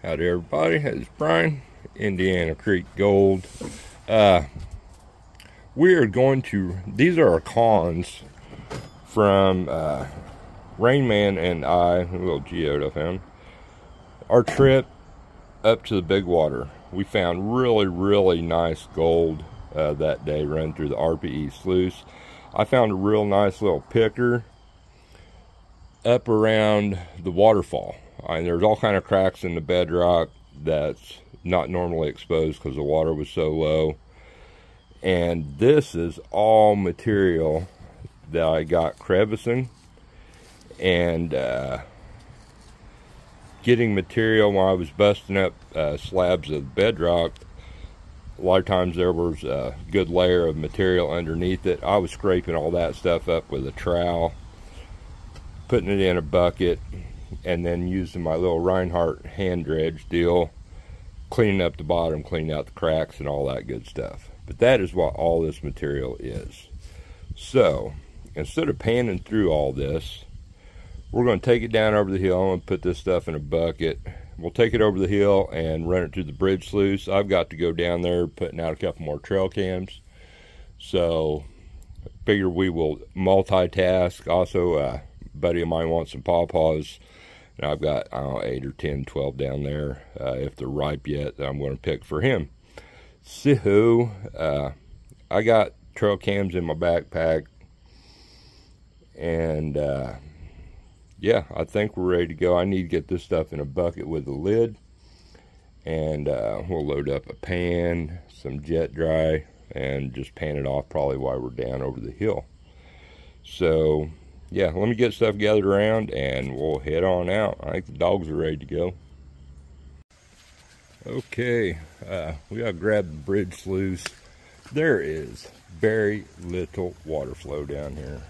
Howdy everybody, it's Brian, Indiana Creek Gold. We are going to, these are our cons from Rainman and I, a little geode I found, our trip up to the big water. We found really nice gold that day running through the RPE sluice. I found a real nice little picker up around the waterfall. There's all kind of cracks in the bedrock that's not normally exposed because the water was so low. And this is all material that I got crevicing and getting material when I was busting up slabs of bedrock. A lot of times there was a good layer of material underneath it. I was scraping all that stuff up with a trowel, putting it in a bucket, and then using my little Reinhardt hand dredge deal, cleaning up the bottom, cleaning out the cracks and all that good stuff. But that is what all this material is. So instead of panning through all this, we're going to take it down over the hill. I'm going to put this stuff in a bucket. We'll take it over the hill and run it through the bridge sluice. I've got to go down there putting out a couple more trail cams. So I figure we will multitask. Also, a buddy of mine wants some pawpaws. And I've got, I don't know, 8 or 10, 12 down there. If they're ripe yet, that I'm going to pick for him. So, I got trail cams in my backpack. And, yeah, I think we're ready to go. I need to get this stuff in a bucket with a lid. And we'll load up a pan, some jet dry, and just pan it off probably while we're down over the hill. So, yeah, let me get stuff gathered around and we'll head on out. I think the dogs are ready to go. Okay, we gotta grab the bridge sluice. There is very little water flow down here.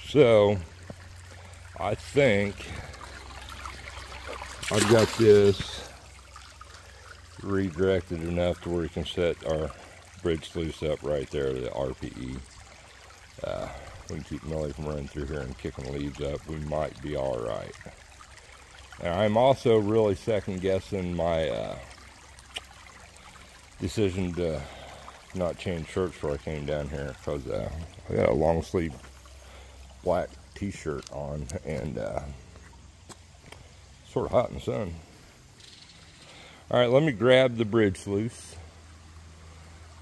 So, I think I've got this redirected enough to where we can set our bridge sluice up right there, the RPE. We can keep Millie from running through here and kicking leaves up. We might be all right. And I'm also really second guessing my decision to not change shirts before I came down here, because I got a long sleeve black t-shirt on and sort of hot in the sun. All right, let me grab the bridge sluice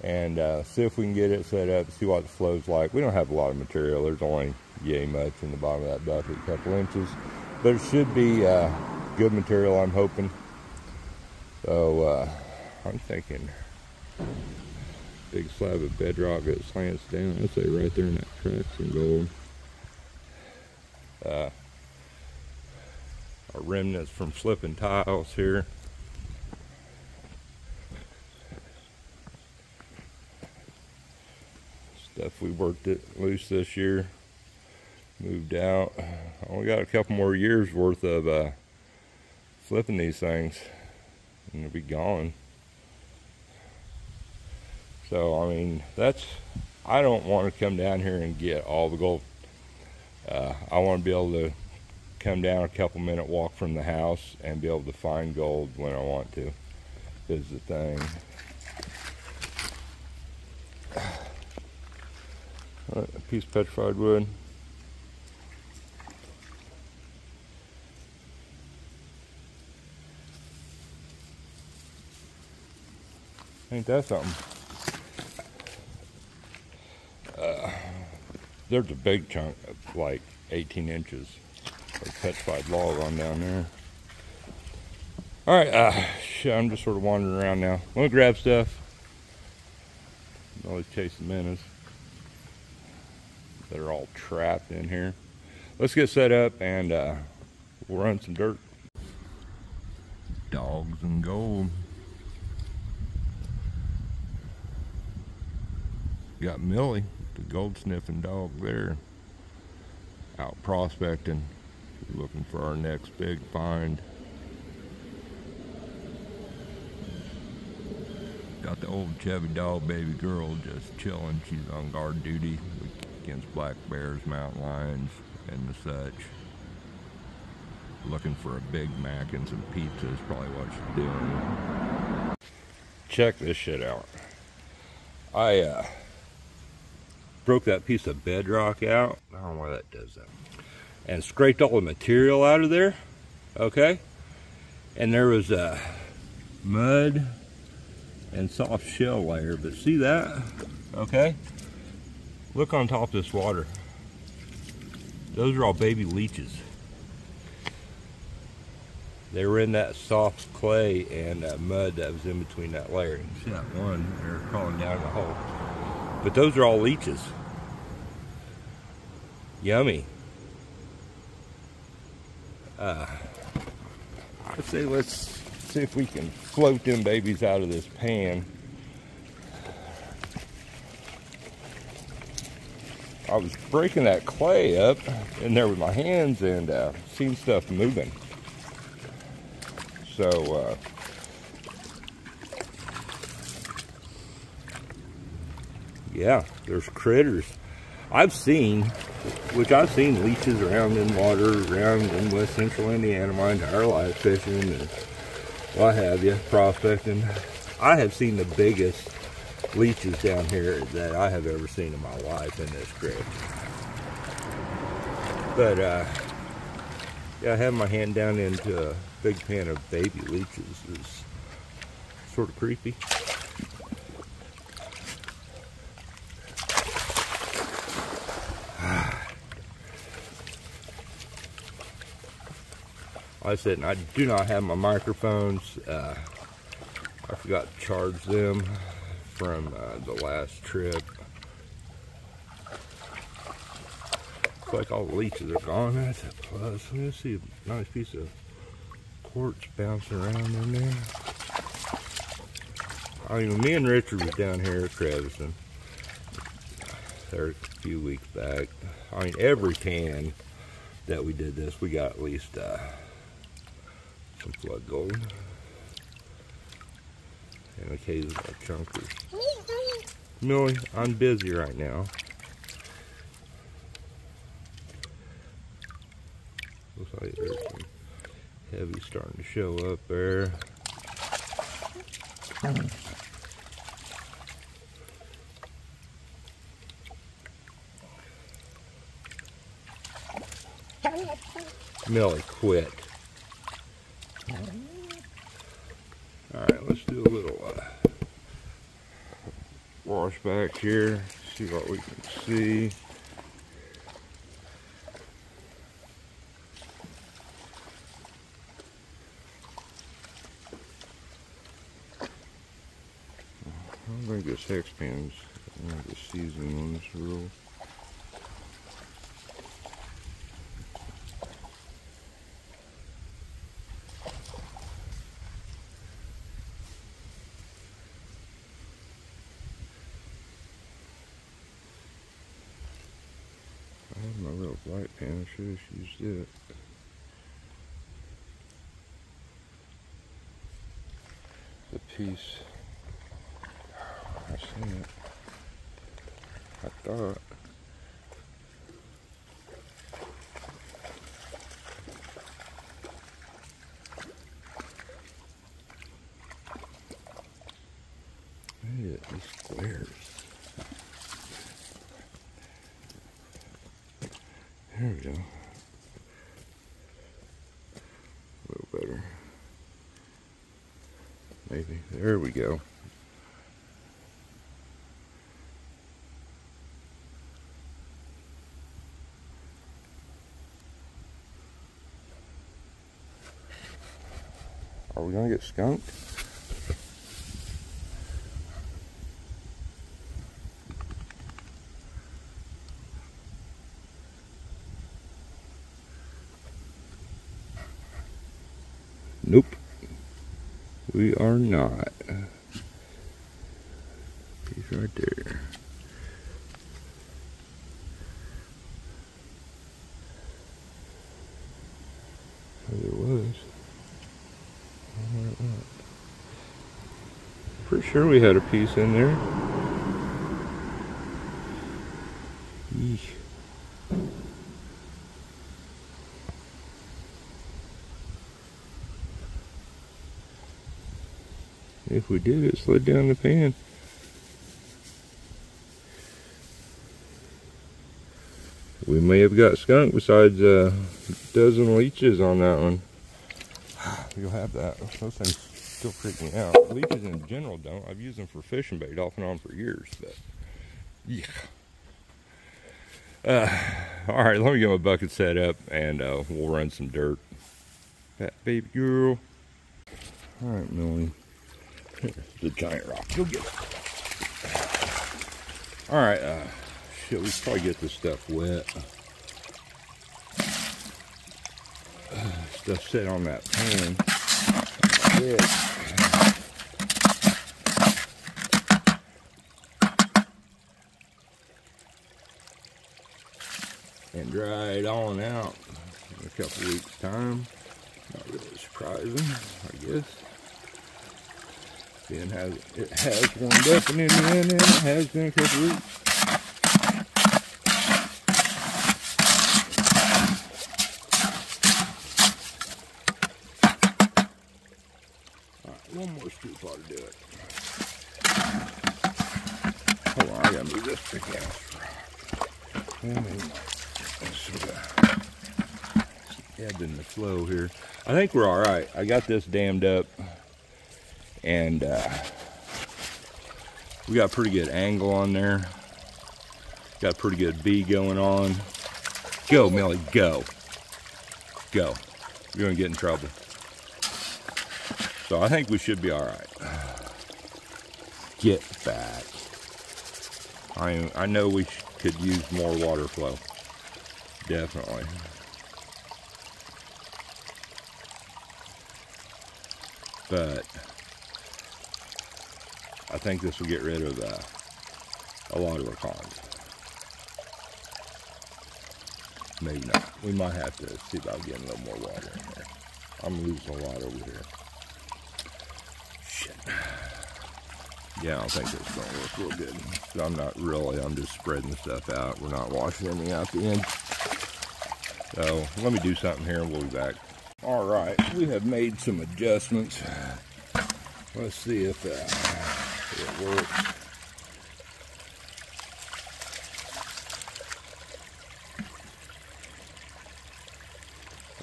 and see if we can get it set up, see what the flow's like. We don't have a lot of material. There's only yay much in the bottom of that bucket, a couple inches. But it should be good material, I'm hoping. So I'm thinking big slab of bedrock that slants down. I'd say right there in that Crevicing gold. Our remnants from flipping tiles here. Stuff we worked it loose this year, moved out. Only got a couple more years worth of flipping these things and they'll be gone. So I mean, I don't want to come down here and get all the gold. I want to be able to come down a couple minute walk from the house and be able to find gold when I want to, is the thing. A piece of petrified wood. Ain't that something? There's a big chunk of like 18 inches of petrified log on down there. All right, shit, I'm just sort of wandering around now. I'm gonna grab stuff. I'm always chasing menace. They're all trapped in here. Let's get set up and we'll run some dirt. Dogs and gold. Got Millie, the gold sniffing dog there, out prospecting, looking for our next big find. Got the old chubby dog baby girl just chilling. She's on guard duty against black bears, mountain lions, and the such. Looking for a Big Mac and some pizza is probably what she's doing. Check this shit out. I broke that piece of bedrock out. I don't know why that does that. And scraped all the material out of there. Okay? And there was mud and soft shell layer. But see that? Okay? Look on top of this water. Those are all baby leeches. They were in that soft clay and mud that was in between that layer. You see that one, they're crawling down the hole. But those are all leeches. Yummy. Let's see if we can float them babies out of this pan. I was breaking that clay up in there with my hands and seen stuff moving. So, yeah, there's critters. I've seen leeches around in water, around in West Central Indiana my entire life, fishing and what have you, prospecting. I have seen the biggest leeches down here that I have ever seen in my life in this creek. But, yeah, I have my hand down into a big pan of baby leeches is sort of creepy. I said, and I do not have my microphones. I forgot to charge them from the last trip. Looks like all the leeches are gone. That's a plus. Let's see a nice piece of quartz bouncing around in there. I mean, when me and Richard was down here at Crevicing there a few weeks back, I mean, every pan that we did this, we got at least some flood gold and occasional chunkers. Millie, I'm busy right now. Looks like there's some heavy starting to show up there. Millie, quit. Alright, let's do a little wash back here, see what we can see. I think this hex pan's the season on this rule. I have my little black pan, I should have used it. The piece, I seen it, I thought. Maybe these squares. There we go. A little better. Maybe. There we go. Are we gonna get skunked? Nope, we are not. He's right there. Oh, there was. Pretty sure we had a piece in there. Yeesh. If we did, it slid down the pan. We may have got skunk besides a dozen leeches on that one. You'll have that. Those things still freak me out. Leeches in general don't. I've used them for fishing bait off and on for years, but yeah. Alright, let me get my bucket set up and we'll run some dirt. That baby girl. Alright, Millie. The giant rock. Go get it. Alright, shit, we should probably get this stuff wet. Stuff set on that pan. And dry it on out in a couple weeks' time. Not really surprising, I guess. It has warmed up and in the end, and it has been a couple weeks. Alright, one more scoop ought to do it. Hold on, I gotta move this big ass rock. Ebbing the flow here. I think we're alright. I got this dammed up and we got a pretty good angle on there. Got a pretty good bee going on. Go, Millie, go. Go. You're gonna get in trouble. So I think we should be alright. Get back. I know we could use more water flow. Definitely. But I think this will get rid of a lot of our ponds. Maybe not. We might have to see about getting a little more water in there. I'm losing a lot over here. Shit. Yeah, I don't think it's going to work real good. So I'm just spreading stuff out. We're not washing anything out the end. So let me do something here and we'll be back. All right, we have made some adjustments. Let's see if it works.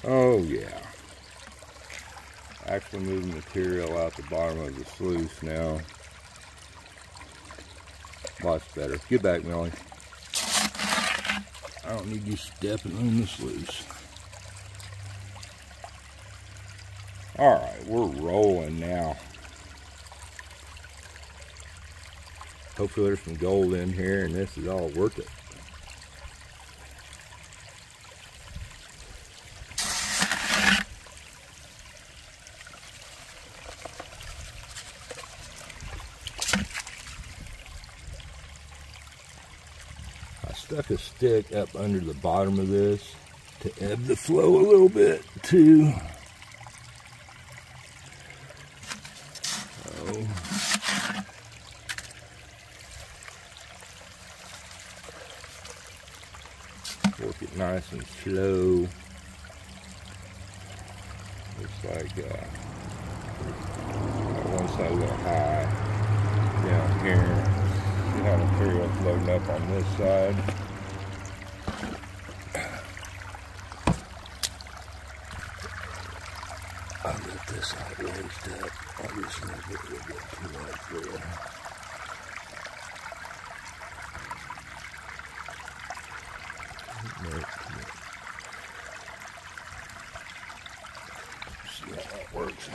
Oh yeah. Actually moving material out the bottom of the sluice now. Lots better. Get back, Millie. I don't need you stepping on the sluice. Alright, we're rolling now. Hopefully there's some gold in here and this is all worth it. I stuck a stick up under the bottom of this to ebb the flow a little bit too. Work it nice and slow. Looks like one side a little high down here. See how the material's loading up on this side. I'll get this side raised up. I'll just make it a little bit too much there. See how that works.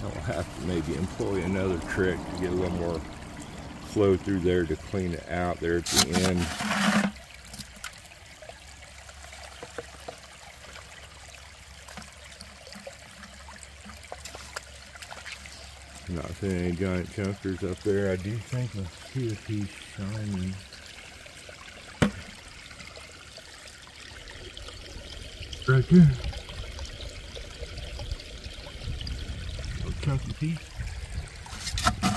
I'll have to maybe employ another trick to get a little more flow through there to clean it out there at the end. Not seeing any giant chunkers up there. I do think let's see if he's shining. Right there. Little chunky piece.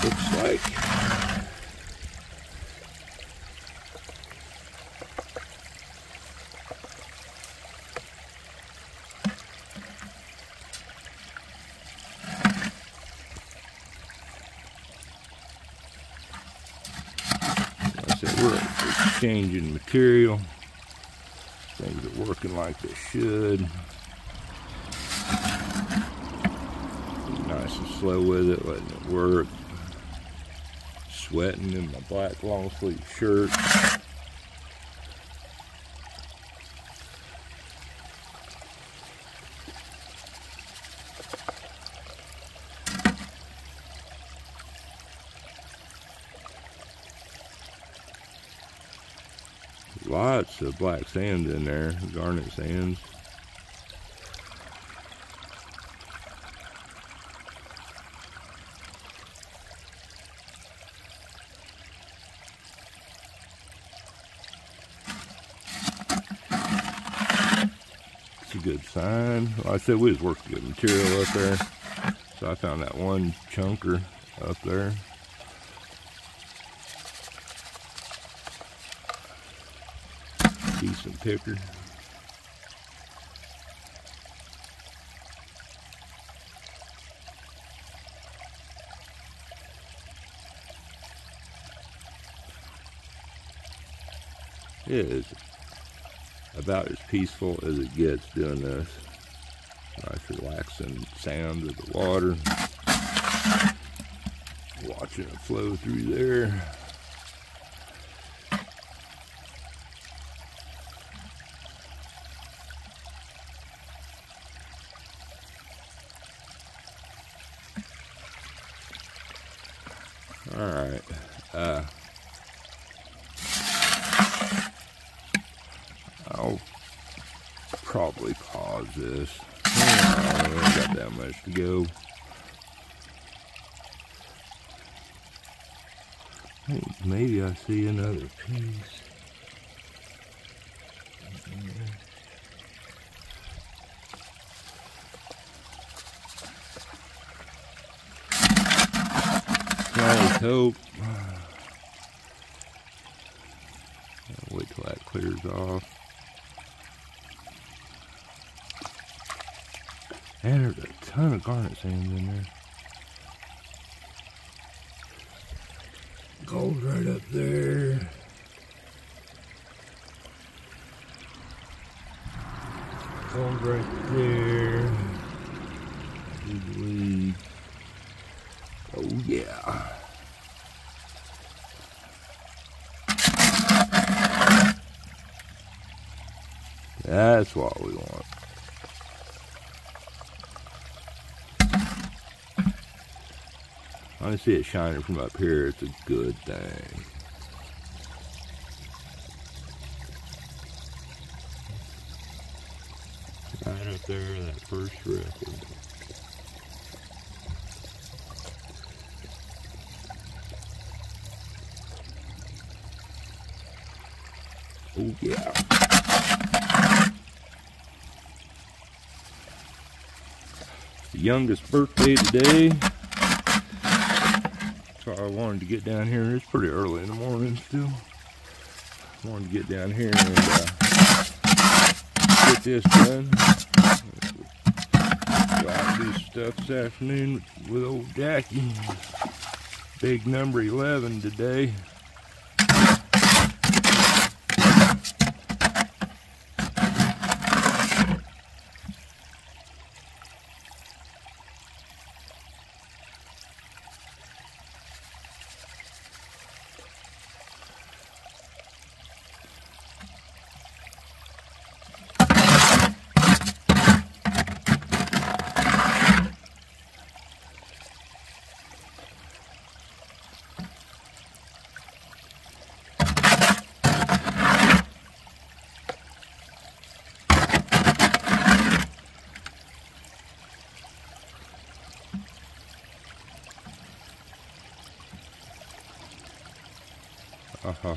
Looks like. we're exchanging material. Things are working like they should. Nice and slow with it, letting it work. Sweating in my black long sleeve shirt. Lots of black sands in there, garnet sands. It's a good sign. Like I said, we was working good material up there. So I found that one chunker up there. Decent picker. It is about as peaceful as it gets doing this. Nice relaxing sound of the water. Watching it flow through there. Alright, I'll probably pause this. I ain't got that much to go. Hey, maybe I see another piece. Let's hope. I'll wait till that clears off. And there's a ton of garnet sands in there. Gold right up there. Gold right there. Big lead. Oh yeah. That's what we want. I see it shining from up here. It's a good thing. Right up there, that first record. Oh yeah. The youngest birthday today. So I wanted to get down here. It's pretty early in the morning still. I wanted to get down here and get this done. Go out and do stuff this afternoon with old Jackie. Big number 11 today.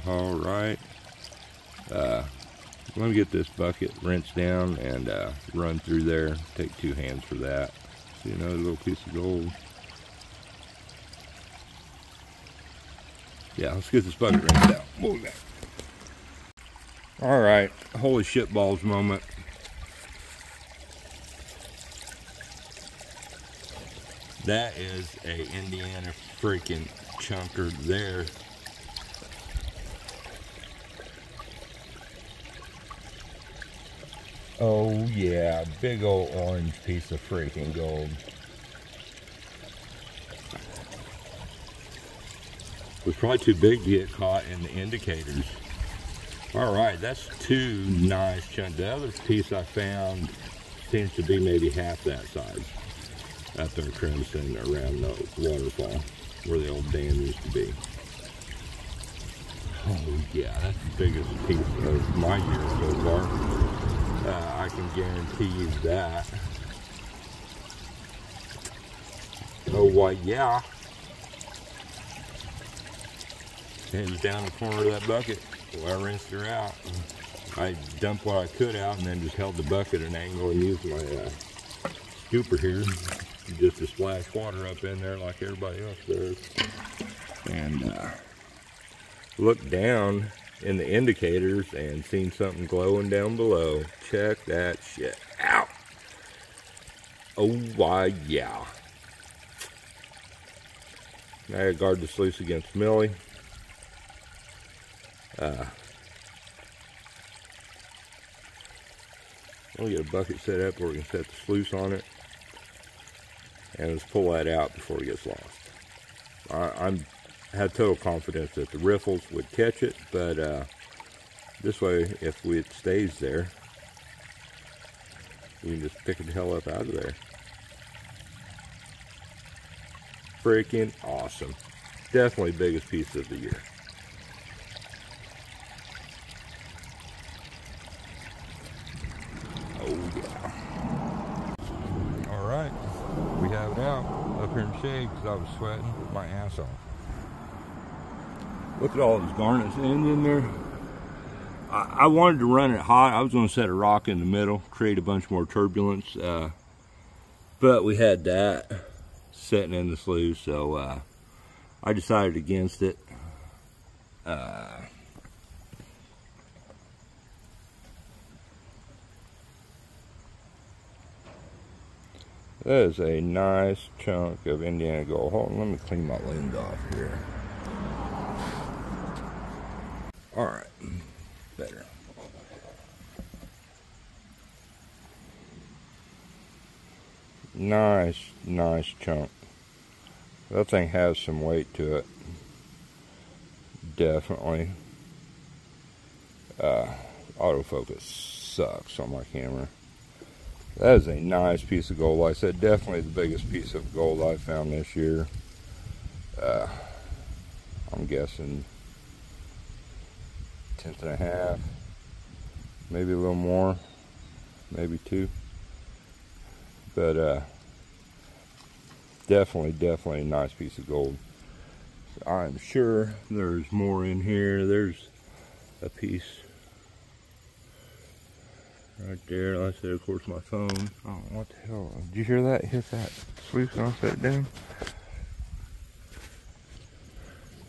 All right. Let me get this bucket rinsed down and run through there. Take 2 hands for that. See another little piece of gold. Yeah, let's get this bucket rinsed out. Move that. All right, holy shit balls moment. That is a Indiana freaking chunker there. Oh yeah, big old orange piece of freaking gold. It was probably too big to get caught in the indicators. All right, that's two nice chunks. The other piece I found seems to be maybe half that size up there in Crevicing around the waterfall where the old dam used to be. Oh yeah, that's the biggest piece of my year so far. I can guarantee you that. Oh why yeah. And it was down the corner of that bucket. Well, I rinsed her out. I dumped what I could out and then just held the bucket at an angle and used my scooper here just to splash water up in there like everybody else does. And looked down in the indicators and seen something glowing down below. Check that shit out. Oh why yeah. Now I gotta guard the sluice against Millie. We'll get a bucket set up where we can set the sluice on it and let's pull that out before it gets lost. I had total confidence that the riffles would catch it, but this way if it stays there we can just pick it the hell up out of there. Freaking awesome. Definitely biggest piece of the year. We have it out up here in the shade because I was sweating my ass off. Look at all those garnets in there. I wanted to run it hot. I was going to set a rock in the middle, create a bunch more turbulence, but we had that setting in the sluice, so I decided against it. That is a nice chunk of Indiana gold. Hold on, let me clean my lens off here. Alright, better. Nice chunk. That thing has some weight to it. Definitely. Autofocus sucks on my camera. That is a nice piece of gold. Like I said, definitely the biggest piece of gold I found this year. I'm guessing 1/10, maybe a little more, maybe 2. But definitely a nice piece of gold. So I'm sure there's more in here. There's a piece right there. Like I said, of course, my phone. Oh, what the hell? Did you hear that? Hit that sluice and I'll set it down.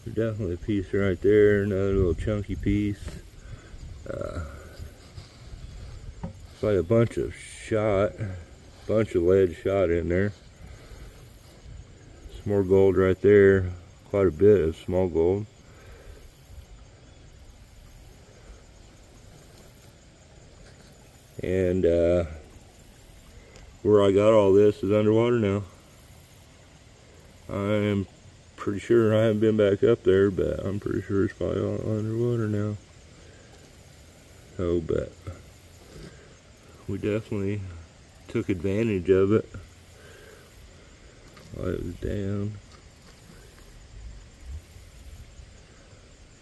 There's definitely a piece right there. Another little chunky piece. It's like a bunch of lead shot in there. Some more gold right there. Quite a bit of small gold. And where I got all this is underwater now. I am pretty sure I haven't been back up there, but I'm pretty sure it's probably all underwater now. Oh, but we definitely took advantage of it while it was down.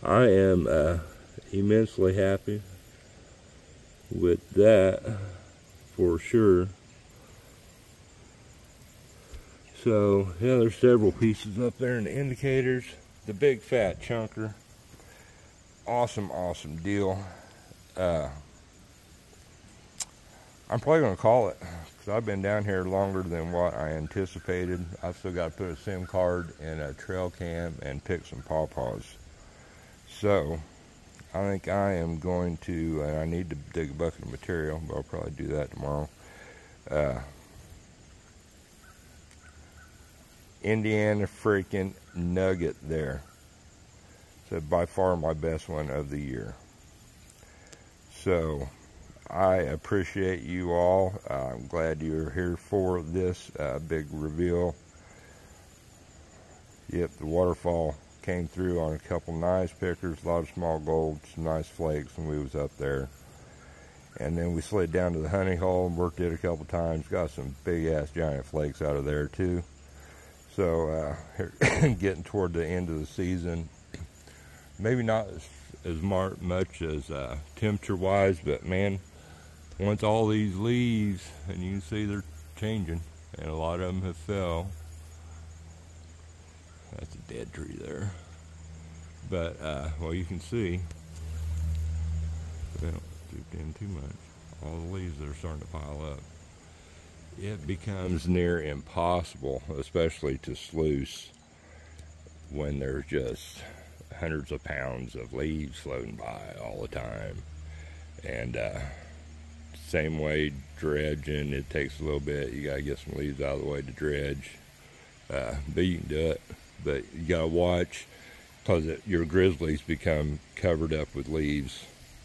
I am immensely happy with that for sure. So yeah, there's several pieces up there in the indicators. The big fat chunker, awesome deal. I'm probably gonna call it because I've been down here longer than what I anticipated. I've still got to put a SIM card in a trail cam and pick some pawpaws. So I think I am going to, and I need to dig a bucket of material, but I'll probably do that tomorrow. Indiana freaking nugget there. So by far my best one of the year. So I appreciate you all. I'm glad you're here for this big reveal. Yep, the waterfall came through on a couple nice pickers, a lot of small gold, some nice flakes, and we was up there. And then we slid down to the honey hole and worked it a couple times. Got some big ass giant flakes out of there too. So getting toward the end of the season, maybe not as much as temperature wise, but man, once all these leaves, and you can see they're changing, and a lot of them have fell. That's a dead tree there. But, well, you can see, they don't zoom in too much. All the leaves that are starting to pile up. It becomes near impossible, especially to sluice, when there's just hundreds of pounds of leaves floating by all the time. And same way dredging, it takes a little bit. You gotta get some leaves out of the way to dredge, but you can do it. But you gotta watch, because your grizzlies become covered up with leaves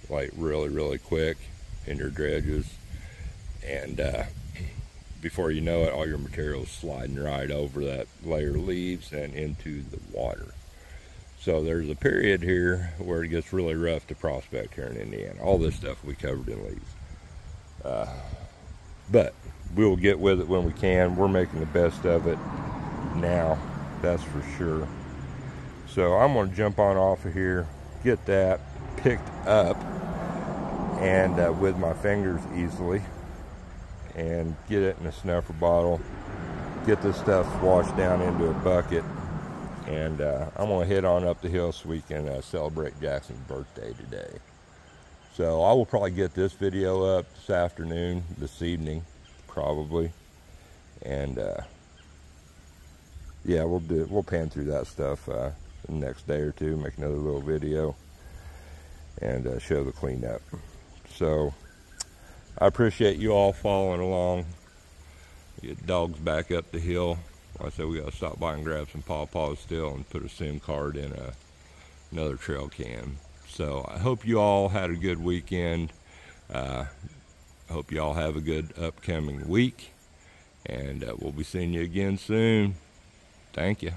like really quick in your dredges, and before you know it, all your material is sliding right over that layer of leaves and into the water. So there's a period here where it gets really rough to prospect here in Indiana. All this stuff we covered in leaves. But we'll get with it when we can. We're making the best of it now, that's for sure. So I'm going to jump on off of here, get that picked up, and with my fingers easily, and get it in a snuffer bottle, get this stuff washed down into a bucket, and I'm going to head on up the hill so we can celebrate Jackson's birthday today. So I will probably get this video up this afternoon, this evening, probably, and yeah, we'll pan through that stuff the next day or two, make another little video, and show the cleanup. So I appreciate you all following along. Get dogs back up the hill. Like I said, we got to stop by and grab some pawpaws still and put a SIM card in another trail cam. So I hope you all had a good weekend. I hope you all have a good upcoming week, and we'll be seeing you again soon. Thank you.